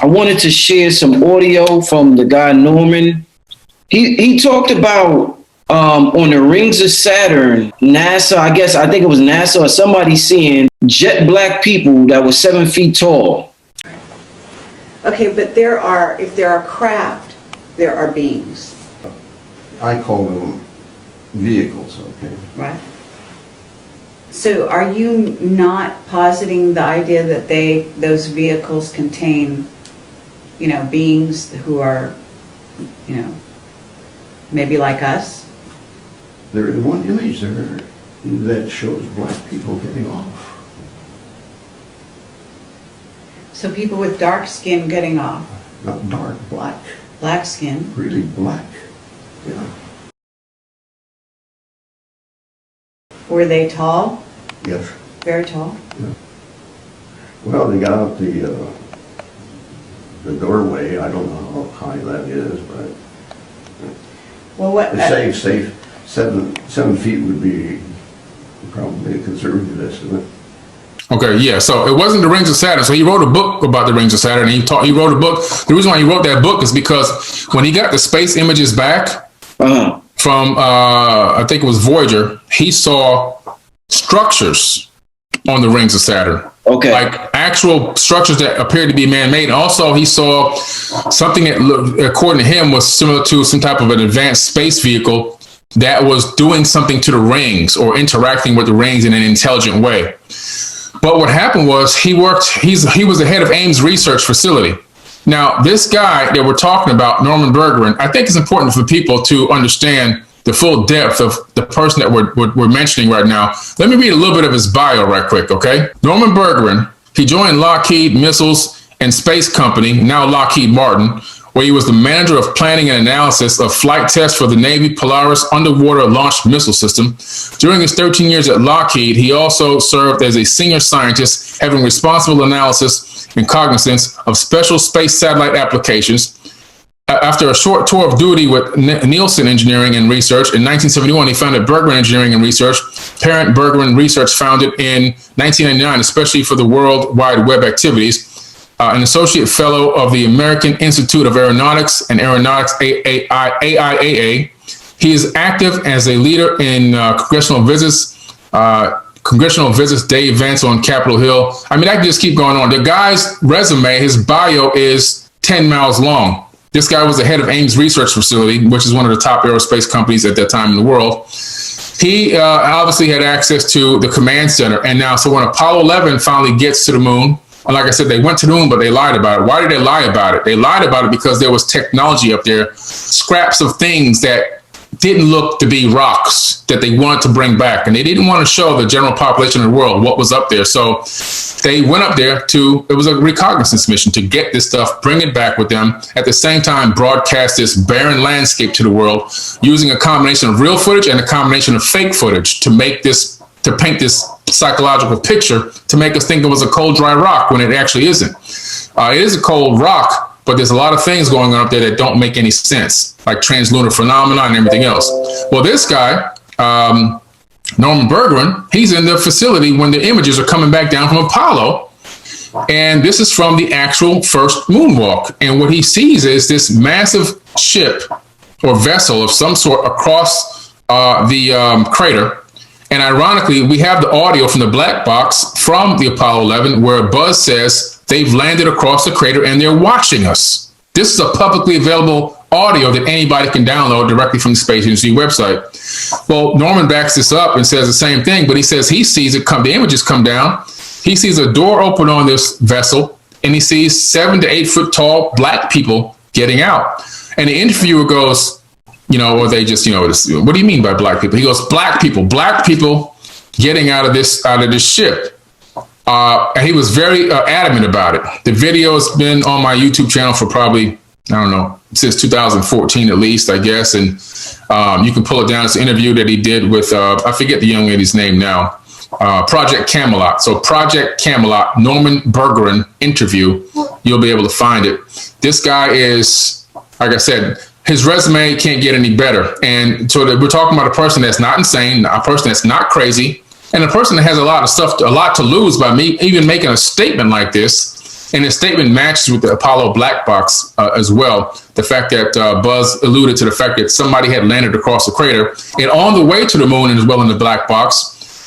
I wanted to share some audio from the guy Norman. He talked about on the rings of Saturn, NASA, I think it was NASA or somebody seeing jet black people that were 7 feet tall. Okay, but if there are craft, there are beings. I call them vehicles, okay? Right. So are you not positing the idea that those vehicles contain, beings who are, maybe like us? There is one image there that shows black people getting off. So people with dark skin getting off. Not dark, black. Black skin. Really black, yeah. Were they tall? Yes. Very tall? Yeah. Well, they got out the doorway. I don't know how high that is, but Well, what? they say 7 feet would be probably a conservative estimate. Okay, yeah. So it wasn't the Rings of Saturn. So he wrote a book about the Rings of Saturn. He wrote a book. The reason why he wrote that book is because when he got the space images back from, I think it was Voyager, he saw structures on the rings of Saturn. Okay. Like actual structures that appeared to be man-made. Also, he saw something that, according to him, was similar to some type of an advanced space vehicle that was doing something to the rings or interacting with the rings in an intelligent way. But what happened was he was the head of Ames Research Facility. Now, this guy that we're talking about, Norman Bergin, I think it's important for people to understand the full depth of the person that we're mentioning right now. Let me read a little bit of his bio right quick, okay? Norman Bergin, he joined Lockheed Missiles and Space Company, now Lockheed Martin, where he was the manager of planning and analysis of flight tests for the Navy Polaris underwater launch missile system. During his 13 years at Lockheed, he also served as a senior scientist, having responsible analysis and cognizance of special space satellite applications. After a short tour of duty with Nielsen Engineering and Research in 1971, he founded Bergin Engineering and Research, parent Bergin Research, founded in 1999, especially for the World Wide Web activities. An associate fellow of the American Institute of Aeronautics and Aeronautics AIAA. He is active as a leader in congressional visits, day events on Capitol Hill. I mean, I can just keep going on. The guy's resume, his bio is 10 miles long. This guy was the head of Ames Research Facility, which is one of the top aerospace companies at that time in the world. He obviously had access to the command center. And now, so when Apollo 11 finally gets to the moon, and like I said, they went to the moon, but they lied about it. Why did they lie about it? They lied about it because there was technology up there, scraps of things that didn't look to be rocks that they wanted to bring back. And they didn't want to show the general population of the world what was up there. So they went up there it was a reconnaissance mission to get this stuff, bring it back with them. At the same time, broadcast this barren landscape to the world using a combination of real footage and a combination of fake footage to paint this psychological picture to make us think it was a cold, dry rock when it actually isn't. It is a cold rock, but there's a lot of things going on up there that don't make any sense, like translunar phenomena and everything else. Well, this guy, Norman Bergin, he's in the facility when the images are coming back down from Apollo. And this is from the actual first moonwalk. And what he sees is this massive ship or vessel of some sort across the crater. And ironically, we have the audio from the black box from the Apollo 11 where Buzz says they've landed across the crater and they're watching us. This is a publicly available audio that anybody can download directly from the Space Agency website. Well, Norman backs this up and says the same thing, but he says he sees the images come down. He sees a door open on this vessel and he sees 7 to 8 foot tall black people getting out. And the interviewer goes, or they just, what do you mean by black people? He goes, black people getting out of this ship. And he was very adamant about it. The video has been on my YouTube channel for probably, I don't know, since 2014 at least, I guess. And you can pull it down. It's an interview that he did with, I forget the young lady's name now, Project Camelot. So Project Camelot, Norman Bergin interview, you'll be able to find it. This guy is, like I said, his resume can't get any better. And so we're talking about a person that's not insane, a person that's not crazy, and a person that has a lot to lose by me even making a statement like this. And his statement matches with the Apollo black box as well. The fact that Buzz alluded to the fact that somebody had landed across the crater. And on the way to the moon as well in the black box,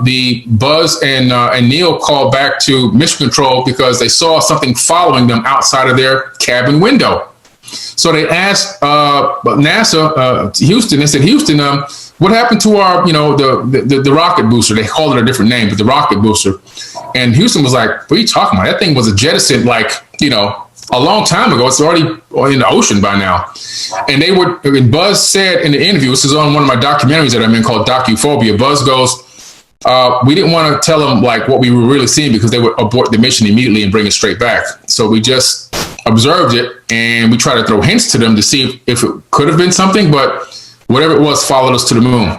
the Buzz and Neil called back to Mission Control because they saw something following them outside of their cabin window. So they asked NASA, Houston, they said, Houston, what happened to our, the rocket booster? They called it a different name, but the rocket booster. And Houston was like, what are you talking about? That thing was a jettison, a long time ago. It's already in the ocean by now. And Buzz said in the interview, this is on one of my documentaries that I'm in called Docuphobia. Buzz goes, we didn't want to tell them what we were really seeing because they would abort the mission immediately and bring it straight back. So we just observed it and we tried to throw hints to them to see if it could have been something, but whatever it was followed us to the moon.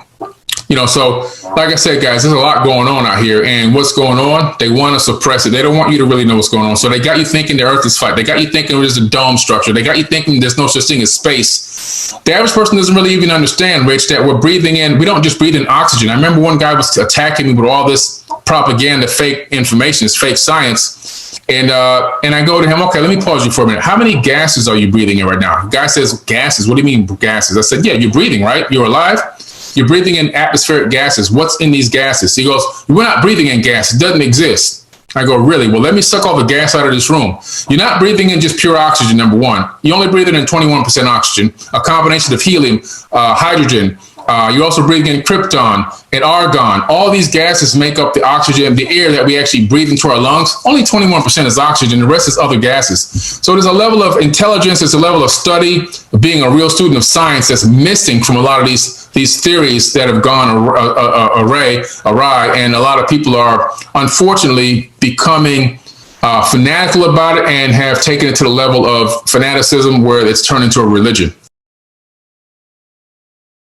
So like I said, guys, there's a lot going on out here, and what's going on, they want to suppress it. They don't want you to really know what's going on. So they got you thinking the earth is flat. They got you thinking there's a dome structure. They got you thinking there's no such thing as space. The average person doesn't really even understand, Rich, that we're breathing in. We don't just breathe in oxygen. I remember one guy was attacking me with all this propaganda, fake information, it's fake science. And I go to him, okay, let me pause you for a minute. How many gases are you breathing in right now? The guy says, gases? What do you mean gases? I said, yeah, you're breathing, right? You're alive. You're breathing in atmospheric gases. What's in these gases? He goes, we're not breathing in gas. It doesn't exist. I go, really? Well, let me suck all the gas out of this room. You're not breathing in just pure oxygen, number one. You're only breathing in 21% oxygen, a combination of helium, hydrogen. You're also breathing in krypton and argon. All these gases make up the oxygen, the air that we actually breathe into our lungs. Only 21% is oxygen. The rest is other gases. So there's a level of intelligence, there's a level of study, of being a real student of science that's missing from a lot of these theories that have gone awry. And a lot of people are unfortunately becoming fanatical about it and have taken it to the level of fanaticism where it's turned into a religion.